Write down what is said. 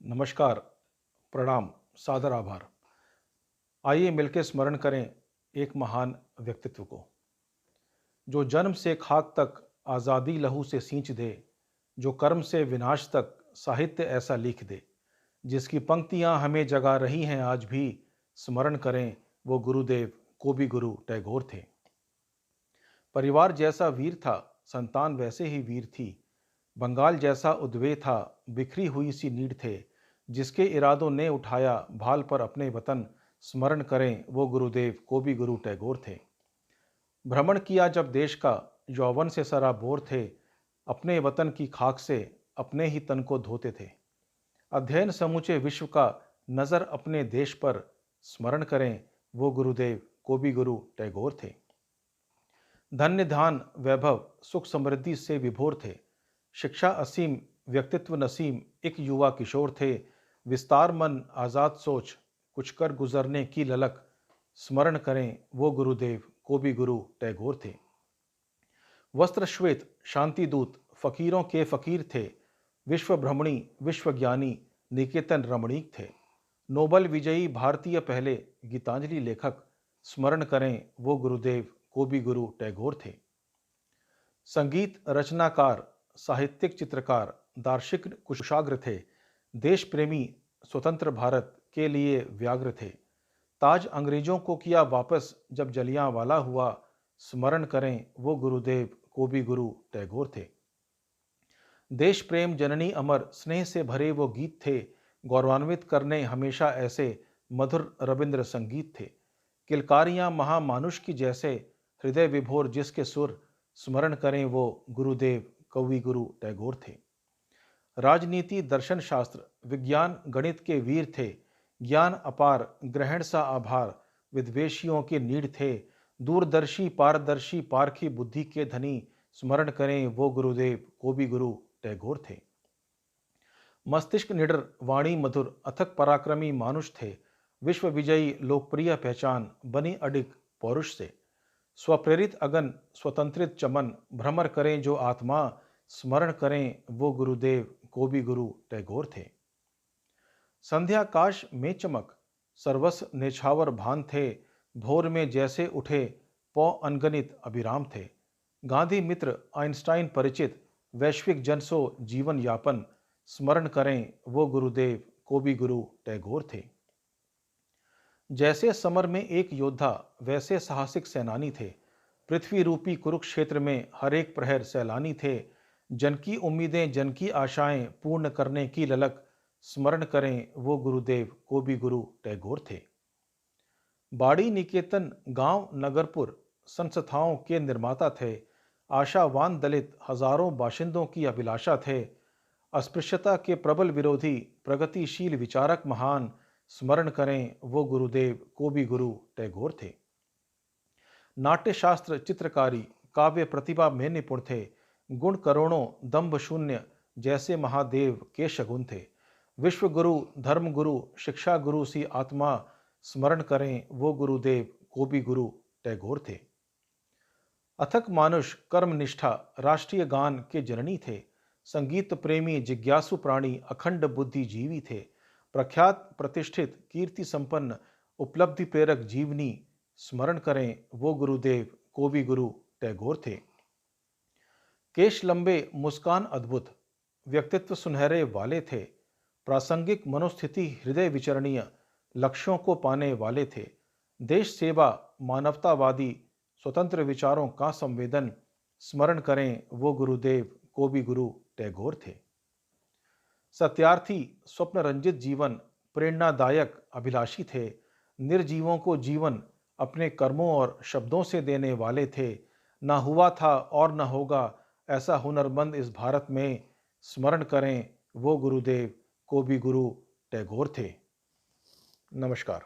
नमस्कार, प्रणाम, सादर आभार। आइए मिलकर स्मरण करें एक महान व्यक्तित्व को, जो जन्म से खाक तक आज़ादी लहू से सींच दे, जो कर्म से विनाश तक साहित्य ऐसा लिख दे, जिसकी पंक्तियां हमें जगा रही हैं आज भी। स्मरण करें, वो गुरुदेव कोबी गुरु टैगोर थे। परिवार जैसा वीर था, संतान वैसे ही वीर थी। बंगाल जैसा उद्वे था, बिखरी हुई सी नीड थे, जिसके इरादों ने उठाया भाल पर अपने वतन। स्मरण करें, वो गुरुदेव कोबी गुरु टैगोर थे। भ्रमण किया जब देश का, यौवन से सराबोर थे, अपने वतन की खाक से अपने ही तन को धोते थे। अध्ययन समूचे विश्व का, नज़र अपने देश पर। स्मरण करें, वो गुरुदेव कोबी गुरु टैगोर थे। धन्य ध्यान वैभव सुख समृद्धि से विभोर थे, शिक्षा असीम व्यक्तित्व नसीम एक युवा किशोर थे। विस्तार मन आज़ाद सोच, कुछ कर गुजरने की ललक। स्मरण करें, वो गुरुदेव कोबी गुरु टैगोर थे। वस्त्र श्वेत शांति दूत फकीरों के फकीर थे, विश्व भ्रमणी विश्व ज्ञानी निकेतन रमणीक थे। नोबल विजयी भारतीय पहले गीतांजलि लेखक। स्मरण करें, वो गुरुदेव कोबी गुरु टैगोर थे। संगीत रचनाकार, साहित्यिक चित्रकार, दार्शनिक कुशाग्र थे। देश प्रेमी, स्वतंत्र भारत के लिए व्याग्र थे। ताज अंग्रेजों को किया वापस जब जलियांवाला हुआ। स्मरण करें, वो गुरुदेव कोबी गुरु टैगोर थे। देश प्रेम जननी अमर स्नेह से भरे वो गीत थे, गौरवान्वित करने हमेशा ऐसे मधुर रविंद्र संगीत थे। किलकारियां महामानुष की जैसे, हृदय विभोर जिसके सुर। स्मरण करें, वो गुरुदेव कवि गुरु टैगोर थे। राजनीति दर्शन शास्त्र विज्ञान गणित के वीर थे, ज्ञान अपार ग्रहण सा आभार विद्वेषियों के नीड़ थे। दूरदर्शी पारदर्शी पारखी बुद्धि के धनी। स्मरण करें, वो गुरुदेव कोबी गुरु टैगोर थे। मस्तिष्क निडर वाणी मधुर अथक पराक्रमी मानुष थे, विश्व विजयी लोकप्रिय पहचान बनी अडिग पौरुष से। स्वप्रेरित अगन स्वतंत्रित चमन, भ्रमर करें जो आत्मा। स्मरण करें, वो गुरुदेव कोबी गुरु टैगोर थे। संध्याकाश में चमक सर्वस्व नेछावर भान थे, भोर में जैसे उठे पौ अनगणित अभिराम थे। गांधी मित्र आइंस्टाइन परिचित, वैश्विक जनसो जीवन यापन। स्मरण करें, वो गुरुदेव कोबी गुरु टैगोर थे। जैसे समर में एक योद्धा, वैसे साहसिक सेनानी थे। पृथ्वी रूपी कुरुक्षेत्र में हर एक प्रहर सैलानी थे। जन की उम्मीदें जन की आशाएं पूर्ण करने की ललक। स्मरण करें, वो गुरुदेव कोबी गुरु टैगोर थे। बाड़ी निकेतन गांव नगरपुर संस्थाओं के निर्माता थे, आशावान दलित हजारों बाशिंदों की अभिलाषा थे। अस्पृश्यता के प्रबल विरोधी प्रगतिशील विचारक महान। स्मरण करें, वो गुरुदेव कोबी गुरु टैगोर थे। नाट्यशास्त्र चित्रकारी काव्य प्रतिभा में निपुण थे, गुण करोड़ों दम्भ शून्य जैसे महादेव के शगुन थे। विश्व गुरु धर्म गुरु शिक्षा गुरु सी आत्मा। स्मरण करें, वो गुरुदेव कोबी गुरु टैगोर थे। अथक मानुष कर्म निष्ठा राष्ट्रीय गान के जननी थे, संगीत प्रेमी जिज्ञासु प्राणी अखंड बुद्धिजीवी थे। प्रख्यात प्रतिष्ठित कीर्ति संपन्न उपलब्धि प्रेरक जीवनी। स्मरण करें, वो गुरुदेव कोबी गुरु टैगोर थे। केश लंबे मुस्कान अद्भुत व्यक्तित्व सुनहरे वाले थे, प्रासंगिक मनोस्थिति हृदय विचरणीय लक्ष्यों को पाने वाले थे। देश सेवा मानवतावादी स्वतंत्र विचारों का संवेदन। स्मरण करें, वो गुरुदेव कोबी गुरु टैगोर थे। सत्यार्थी स्वप्न रंजित जीवन प्रेरणादायक अभिलाषी थे, निर्जीवों को जीवन अपने कर्मों और शब्दों से देने वाले थे। ना हुआ था और न होगा ऐसा हुनरमंद इस भारत में। स्मरण करें, वो गुरुदेव कोबी गुरु टैगोर थे। नमस्कार।